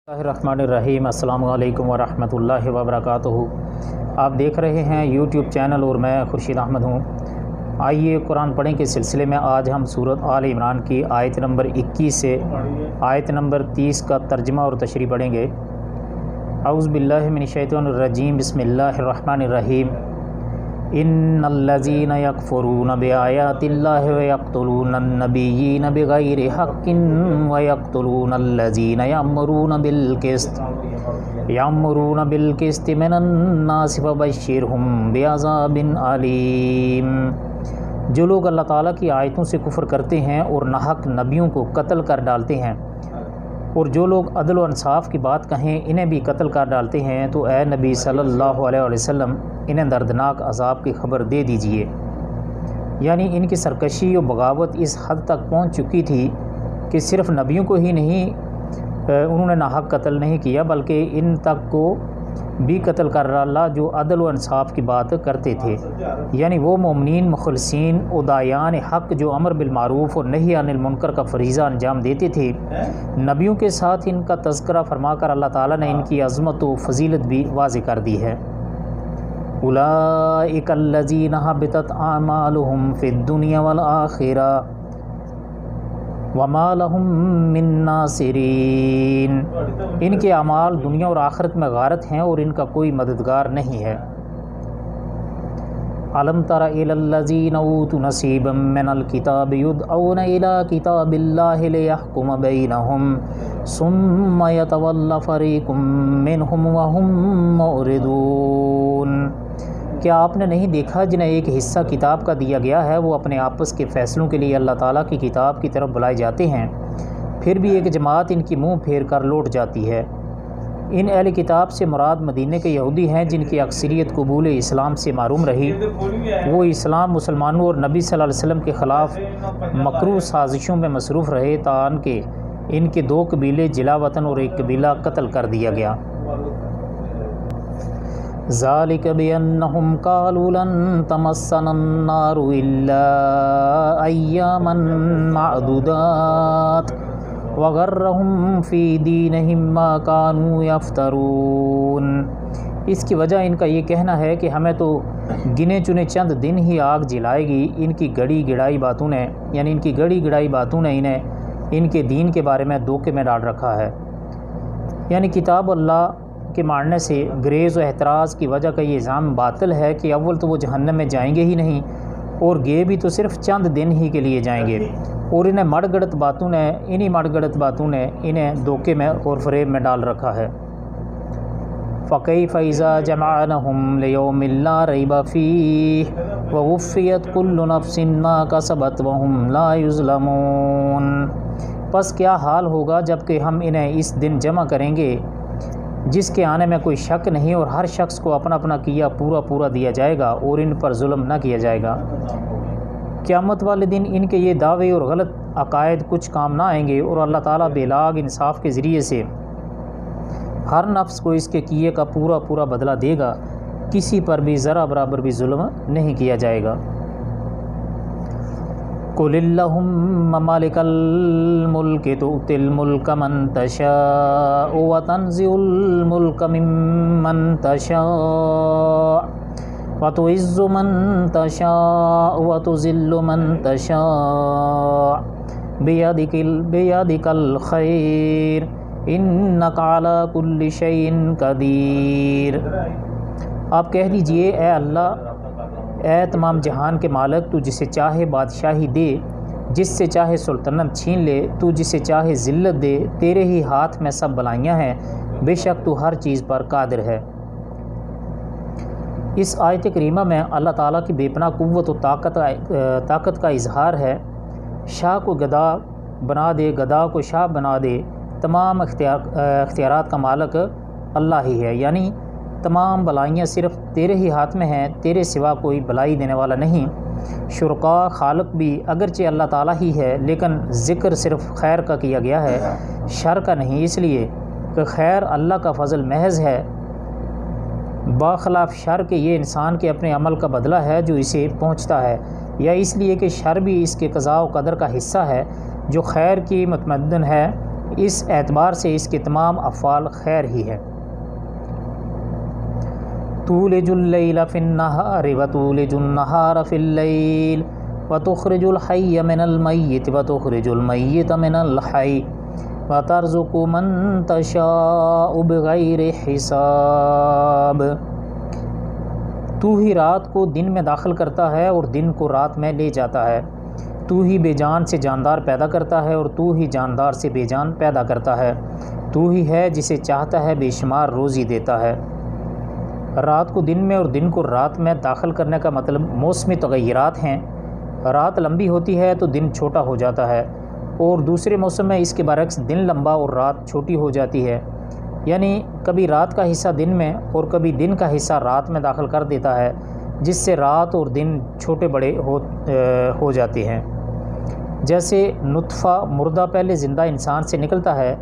الرحمن السلام علیکم ورحمۃ اللہ وبرکاتہ۔ آپ دیکھ رہے ہیں یوٹیوب چینل اور میں خورشید احمد ہوں۔ آئیے قرآن پڑھیں کے سلسلے میں آج ہم سورۃ آل عمران کی آیت نمبر 21 سے آیت نمبر 30 کا ترجمہ اور تشریح پڑھیں گے۔ اعوذ باللہ من الشیطان الرجیم، بسم اللہ الرحمن الرحیم۔ ان الذین یکفرون بآیات اللہ ویقتلون النبیین بغیر حق ویقتلون الذین یأمرون بالقسط من الناس فبشرہم بعذاب علیم۔ جو لوگ اللہ تعالیٰ کی آیتوں سے کفر کرتے ہیں اور ناحق نبیوں کو قتل کر ڈالتے ہیں، اور جو لوگ عدل و انصاف کی بات کہیں انہیں بھی قتل کر ڈالتے ہیں، تو اے نبی صلی اللہ علیہ وسلم انہیں دردناک عذاب کی خبر دے دیجئے۔ یعنی ان کی سرکشی و بغاوت اس حد تک پہنچ چکی تھی کہ صرف نبیوں کو ہی نہیں انہوں نے ناحق قتل نہیں کیا، بلکہ ان تک کو بھی قتل کر ڈالا جو عدل و انصاف کی بات کرتے تھے، یعنی وہ مومنین مخلصین ادایان حق جو امر بالمعروف اور نہی عن المنکر کا فریضہ انجام دیتے تھے۔ نبیوں کے ساتھ ان کا تذکرہ فرما کر اللہ تعالیٰ نے ان کی عظمت و فضیلت بھی واضح کر دی ہے۔ اولئک الذین حبطت اعمالہم فی الدنیا والآخرہ وما لہم من ناصرین۔ ان کے اعمال دنیا اور آخرت میں غارت ہیں اور ان کا کوئی مددگار نہیں ہے۔ الم تر الی الذین اوتوا نصیبا من الکتاب یدعون الی کتاب اللہ لیحکم بینہم ثم یتولی فریق منہم وہم معرضون۔ کیا آپ نے نہیں دیکھا جنہیں ایک حصہ کتاب کا دیا گیا ہے، وہ اپنے آپس کے فیصلوں کے لیے اللہ تعالیٰ کی کتاب کی طرف بلائے جاتے ہیں، پھر بھی ایک جماعت ان کی منہ پھیر کر لوٹ جاتی ہے۔ ان اہل کتاب سے مراد مدینے کے یہودی ہیں جن کی اکثریت قبول اسلام سے معروم رہی۔ وہ اسلام، مسلمانوں اور نبی صلی اللہ علیہ وسلم کے خلاف مکروہ سازشوں میں مصروف رہے، تاہم کہ ان کے دو قبیلے جلا وطن اور ایک قبیلہ قتل کر دیا گیا۔ ذالک بانہم قالوا لن تمسنا النار الا ایاما معدودات وغرہم فی دینہم ما کانوا یفترون۔ اس کی وجہ ان کا یہ کہنا ہے کہ ہمیں تو گنے چنے چند دن ہی آگ جلائے گی۔ ان کی گڑی گڑائی باتوں نے انہیں ان کے دین کے بارے میں دھوکے میں ڈال رکھا ہے۔ یعنی کتاب اللہ کے ماننے سے گریز و احتراز کی وجہ کا یہ الزام باطل ہے کہ اول تو وہ جہنم میں جائیں گے ہی نہیں، اور گئے بھی تو صرف چند دن ہی کے لیے جائیں گے، اور انہیں مڑ گڑت باتوں نے انہیں دھوکے میں اور فریب میں ڈال رکھا ہے۔ فَكَيْفَ إِذَا جَمَعْنَاهُمْ لِيَوْمٍ لَا رَيْبَ فِيهِ وَوُفِّيَتْ كُلُّ نَفْسٍ مَا كَسَبَتْ وَهُمْ لَا يُظْلَمُونَ۔ پس کیا حال ہوگا جب کہ ہم انہیں اس دن جمع کریں گے جس کے آنے میں کوئی شک نہیں، اور ہر شخص کو اپنا اپنا کیا پورا دیا جائے گا اور ان پر ظلم نہ کیا جائے گا۔ قیامت والے دن ان کے یہ دعوے اور غلط عقائد کچھ کام نہ آئیں گے، اور اللہ تعالیٰ بے لاگ انصاف کے ذریعے سے ہر نفس کو اس کے کیے کا پورا بدلہ دے گا، کسی پر بھی ذرا برابر بھی ظلم نہیں کیا جائے گا۔ قُلِ اللَّهُمَّ مَالِكَ الْمُلْكِ تُؤْتِي الْمُلْكَ مَنْ تَشَاءُ وَتَنْزِعُ الْمُلْكَ مِمَّنْ تَشَاءُ وَتُعِزُّ مَنْ تَشَاءُ وَتُذِلُّ مَنْ تَشَاءُ بِيَدِكَ الْخَيْرُ إِنَّكَ عَلَى كُلِّ شَيْءٍ قَدِيرٌ۔ آپ کہہ دیجئے، اے اللہ، اے تمام جہان کے مالک، تو جسے چاہے بادشاہی دے، جس سے چاہے سلطنت چھین لے، تو جسے چاہے ذلت دے، تیرے ہی ہاتھ میں سب بلائیاں ہیں، بے شک تو ہر چیز پر قادر ہے۔ اس آیت کریمہ میں اللہ تعالیٰ کی بے پناہ قوت و طاقت کا اظہار ہے۔ شاہ کو گدا بنا دے، گدا کو شاہ بنا دے، تمام اختیارات کا مالک اللہ ہی ہے، یعنی تمام بلائیاں صرف تیرے ہی ہاتھ میں ہیں، تیرے سوا کوئی بلائی دینے والا نہیں۔ شرکا، خالق بھی اگرچہ اللہ تعالیٰ ہی ہے، لیکن ذکر صرف خیر کا کیا گیا ہے، شر کا نہیں، اس لیے کہ خیر اللہ کا فضل محض ہے، باخلاف شر کہ یہ انسان کے اپنے عمل کا بدلہ ہے جو اسے پہنچتا ہے، یا اس لیے کہ شر بھی اس کے قضاء و قدر کا حصہ ہے۔ جو خیر کی متمدن ہے اس اعتبار سے اس کے تمام افعال خیر ہی ہے۔ تولج اللیل فی النہار وتولج النہار فی اللیل وتخرج الحی من المیت وتخرج المیت من الحی وترزق من تشاء بغیر حساب۔ تو ہی رات کو دن میں داخل کرتا ہے اور دن کو رات میں لے جاتا ہے۔ تو ہی بے جان سے جاندار پیدا کرتا ہے اور تو ہی جاندار سے بے جان پیدا کرتا ہے۔ تو ہی ہے جسے چاہتا ہے بے شمار روزی دیتا ہے۔ رات کو دن میں اور دن کو رات میں داخل کرنے کا مطلب موسمی تغیرات ہیں۔ رات لمبی ہوتی ہے تو دن چھوٹا ہو جاتا ہے، اور دوسرے موسم میں اس کے برعکس دن لمبا اور رات چھوٹی ہو جاتی ہے، یعنی کبھی رات کا حصہ دن میں اور کبھی دن کا حصہ رات میں داخل کر دیتا ہے، جس سے رات اور دن چھوٹے بڑے ہو جاتے ہیں۔ جیسے نطفہ مردہ پہلے زندہ انسان سے نکلتا ہے،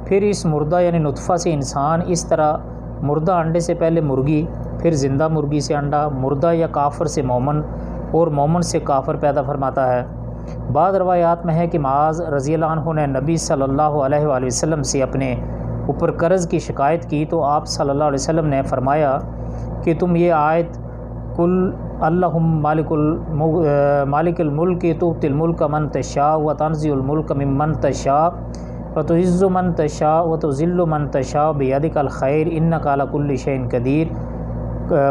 پھر اس مردہ یعنی نطفہ سے انسان، اس طرح مردہ انڈے سے پہلے مرغی، پھر زندہ مرغی سے انڈا، مردہ یا کافر سے مومن اور مومن سے کافر پیدا فرماتا ہے۔ بعض روایات میں ہے کہ معاذ رضی اللہ عنہ نے نبی صلی اللہ علیہ وآلہ وسلم سے اپنے اوپر قرض کی شکایت کی تو آپ صلی اللہ علیہ وسلم نے فرمایا کہ تم یہ آیت قل اللہم مالک الملک تؤتی الملک من تشاء وتنزع الملک ممن تشاء وتعز من تشاء وتذل من تشاء بیدک الخیر انک علی کل شیء قدیر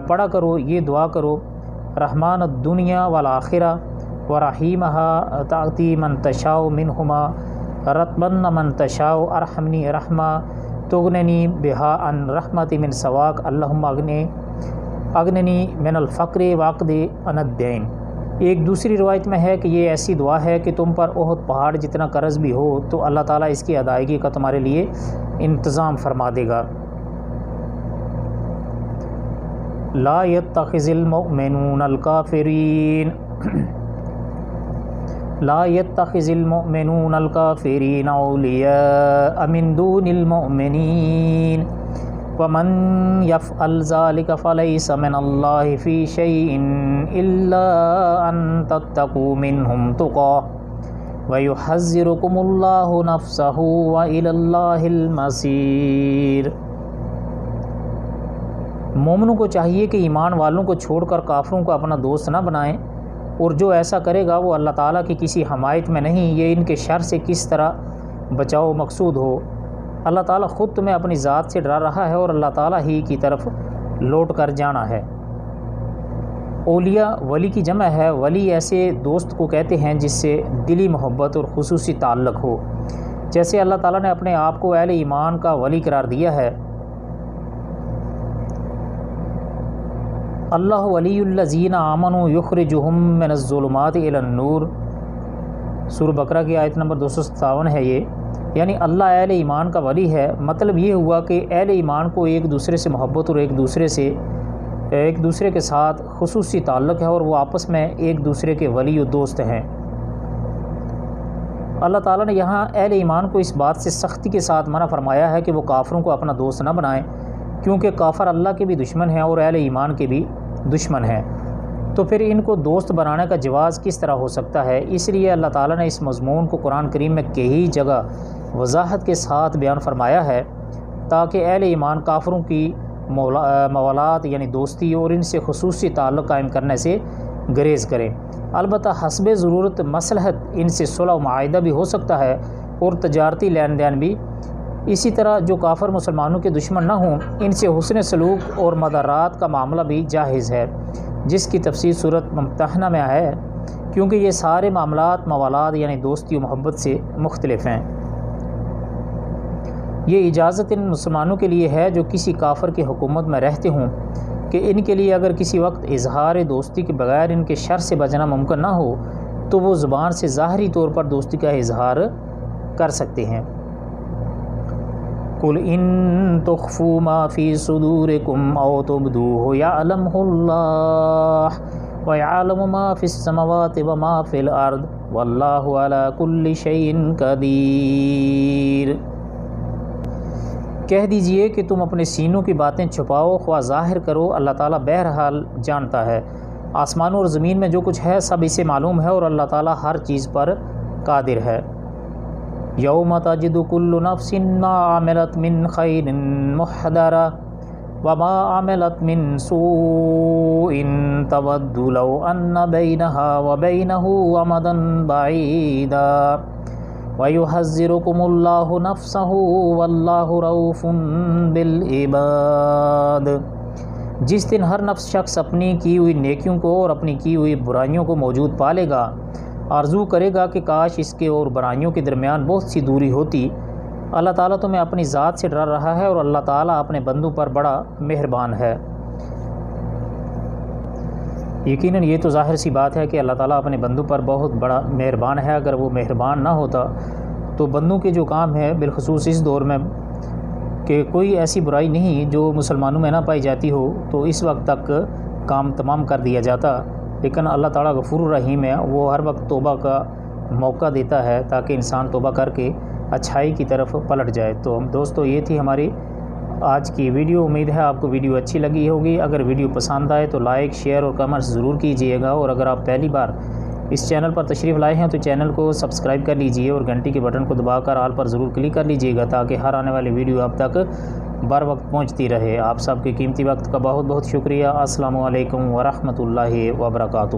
پڑھا کرو، یہ دعا کرو، رحمان الدنیا والآخرہ ورحیمہا تعطی من تشاء منہما رتبن من تشاء ارحمنی رحمہ تغننی بہا عن رحمت من سواک اللہم اغننی من الفقر واقض عن الدین۔ ایک دوسری روایت میں ہے کہ یہ ایسی دعا ہے کہ تم پر احد پہاڑ جتنا قرض بھی ہو تو اللہ تعالیٰ اس کی ادائیگی کا تمہارے لیے انتظام فرما دے گا۔ لا يتخذ المؤمنون الكافرین لا يتخذ المؤمنون الكافرین اولیاء من دون المؤمنین ومن يفعل ذلك فليس من الله في شيء إلا أن تتقوا منهم تقى ويحذركم الله نفسه وإلى الله المصير۔ مومنوں کو چاہیے کہ ایمان والوں کو چھوڑ کر کافروں کو اپنا دوست نہ بنائیں، اور جو ایسا کرے گا وہ اللہ تعالیٰ کی کسی حمایت میں نہیں، یہ ان کے شر سے کس طرح بچاؤ مقصود ہو۔ اللہ تعالیٰ خود تمہیں اپنی ذات سے ڈرا رہا ہے اور اللہ تعالیٰ ہی کی طرف لوٹ کر جانا ہے۔ اولیاء ولی کی جمع ہے۔ ولی ایسے دوست کو کہتے ہیں جس سے دلی محبت اور خصوصی تعلق ہو، جیسے اللہ تعالیٰ نے اپنے آپ کو اہل ایمان کا ولی قرار دیا ہے۔ اللہ ولی الذین آمنوا یخرجہم من الظلمات الی النور، سورہ بقرہ کی آیت نمبر 257 ہے یہ، یعنی اللہ اہل ایمان کا ولی ہے۔ مطلب یہ ہوا کہ اہل ایمان کو ایک دوسرے سے محبت اور ایک دوسرے کے ساتھ خصوصی تعلق ہے، اور وہ آپس میں ایک دوسرے کے ولی و دوست ہیں۔ اللہ تعالیٰ نے یہاں اہل ایمان کو اس بات سے سختی کے ساتھ منع فرمایا ہے کہ وہ کافروں کو اپنا دوست نہ بنائیں، کیونکہ کافر اللہ کے بھی دشمن ہیں اور اہل ایمان کے بھی دشمن ہیں، تو پھر ان کو دوست بنانے کا جواز کس طرح ہو سکتا ہے؟ اس لیے اللہ تعالیٰ نے اس مضمون کو قرآن کریم میں کئی جگہ وضاحت کے ساتھ بیان فرمایا ہے تاکہ اہل ایمان کافروں کی موالات یعنی دوستی اور ان سے خصوصی تعلق قائم کرنے سے گریز کریں۔ البتہ حسب ضرورت مصلحت ان سے صلح و معاہدہ بھی ہو سکتا ہے اور تجارتی لین دین بھی۔ اسی طرح جو کافر مسلمانوں کے دشمن نہ ہوں، ان سے حسن سلوک اور مدارات کا معاملہ بھی جائز ہے، جس کی تفصیل سورۃ ممتحنہ میں ہے، کیونکہ یہ سارے معاملات موالات یعنی دوستی و محبت سے مختلف ہیں۔ یہ اجازت ان مسلمانوں کے لیے ہے جو کسی کافر کی حکومت میں رہتے ہوں کہ ان کے لیے اگر کسی وقت اظہار دوستی کے بغیر ان کے شر سے بچنا ممکن نہ ہو تو وہ زبان سے ظاہری طور پر دوستی کا اظہار کر سکتے ہیں۔ قُلْ إِن تُخْفُوا مَا فِي صُدُورِكُمْ أَوْ تُبْدُوهُ يَعْلَمْهُ اللَّهُ وَيَعْلَمُ مَا فِي السَّمَاوَاتِ وَمَا فِي الْأَرْضِ وَاللَّهُ عَلَى كُلِّ شَيْءٍ قَدِيرٌ۔ کہہ دیجئے کہ تم اپنے سینوں کی باتیں چھپاؤ خواہ ظاہر کرو، اللہ تعالیٰ بہرحال جانتا ہے۔ آسمانوں اور زمین میں جو کچھ ہے سب اسے معلوم ہے، اور اللہ تعالیٰ ہر چیز پر قادر ہے۔ یوم تجد کل نفس ما عملت من خیر محضرا وما عملت من سوء تود لو ان بینها وبینہ امدا بعیدا وَيُحَذِّرُكُمُ اللَّهُ نَفْسَهُ وَاللَّهُ رَءُوفٌ بِالْعِبَادِ۔ جس دن ہر نفس شخص اپنی کی ہوئی نیکیوں کو اور اپنی کی ہوئی برائیوں کو موجود پالے گا، آرزو کرے گا کہ کاش اس کے اور برائیوں کے درمیان بہت سی دوری ہوتی۔ اللہ تعالیٰ تمہیں اپنی ذات سے ڈرا رہا ہے اور اللہ تعالیٰ اپنے بندوں پر بڑا مہربان ہے۔ یقیناً یہ تو ظاہر سی بات ہے کہ اللہ تعالیٰ اپنے بندوں پر بہت بڑا مہربان ہے۔ اگر وہ مہربان نہ ہوتا تو بندوں کے جو کام ہے، بالخصوص اس دور میں کہ کوئی ایسی برائی نہیں جو مسلمانوں میں نہ پائی جاتی ہو، تو اس وقت تک کام تمام کر دیا جاتا۔ لیکن اللہ تعالیٰ غفور الرحیم ہے، وہ ہر وقت توبہ کا موقع دیتا ہے تاکہ انسان توبہ کر کے اچھائی کی طرف پلٹ جائے۔ تو دوستو، یہ تھی ہماری آج کی ویڈیو۔ امید ہے آپ کو ویڈیو اچھی لگی ہوگی۔ اگر ویڈیو پسند آئے تو لائک، شیئر اور کمنٹس ضرور کیجیے گا، اور اگر آپ پہلی بار اس چینل پر تشریف لائے ہیں تو چینل کو سبسکرائب کر لیجئے اور گھنٹی کے بٹن کو دبا کر آل پر ضرور کلک کر لیجیے گا تاکہ ہر آنے والی ویڈیو آپ تک بر وقت پہنچتی رہے۔ آپ سب کے قیمتی وقت کا بہت بہت شکریہ۔ السلام علیکم ورحمۃ اللہ وبرکاتہ۔